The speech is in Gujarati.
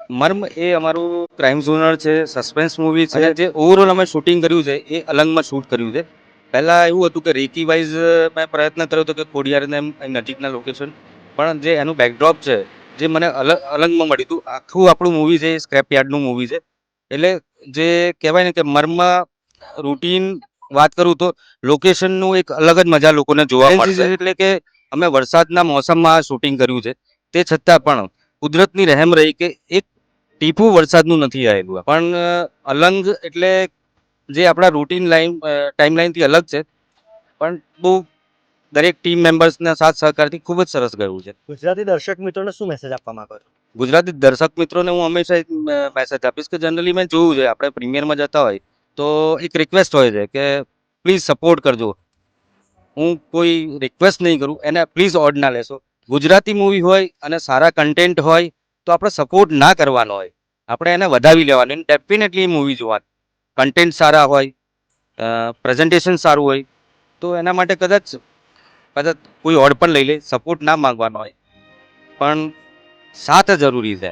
મર્મ એ અમારું ક્રાઇમ ઝોનર છે, સસ્પેન્સ મૂવી છે. અને જે ઓવરઓલ અમે શૂટિંગ કર્યું છે એ અલંગમાં શૂટ કર્યું છે. પહેલાં એવું હતું કે રેકી વાઇઝ મેં પ્રયત્ન કર્યો હતો કે ખોડિયારને એમ નજીકના લોકેશન, પણ જે એનું બેકડ્રોપ છે જે મને અલંગમાં મળ્યું હતું. આખું આપણું મૂવી છે એ સ્ક્રેપ યાર્ડનું મૂવી છે. એટલે જે કહેવાય ને કે મર્મમાં રૂટીન વાત કરું તો લોકેશનનું એક અલગ જ મજા લોકોને જોવા મળશે. એટલે કે અમે વરસાદના મોસમમાં શૂટિંગ કર્યું છે, તે છતાં પણ કુદરતની રહેમ રહી કે એક ટીપું વરસાદનું નથી આવેલું. પણ અલંગ એટલે જે આપણા રૂટીન ટાઈમલાઈનથી અલગ છે, પણ બહુ દરેક ટીમ મેમ્બર્સના સાથ સહકારથી ખૂબ જ સરસ ગયું છે. ગુજરાતી દર્શક મિત્રોને શું મેસેજ આપવા માંગો છો? ગુજરાતી દર્શક મિત્રોને હું હંમેશા એક મેસેજ આપીશ કે જનરલી મેં જોયું છે આપણે પ્રીમિયરમાં જતા હોય તો એક રિક્વેસ્ટ હોય છે કે પ્લીઝ સપોર્ટ કરજો. હું કોઈ રિક્વેસ્ટ નહીં કરું, એને પ્લીઝ ઓડ ના લેશો. ગુજરાતી મૂવી હોય અને સારા કન્ટેન્ટ હોય તો આપણે સપોર્ટ ના કરવાનો હોય, આપણે એને વધાવી લેવાનું. ડેફિનેટલી મૂવી જોવાનું, કન્ટેન્ટ સારા હોય, પ્રેઝન્ટેશન સારું હોય તો એના માટે કદાચ કોઈ ઓડ પણ લઈ લે. સપોર્ટ ના માંગવાનો હોય, પણ સાથ જરૂરી છે.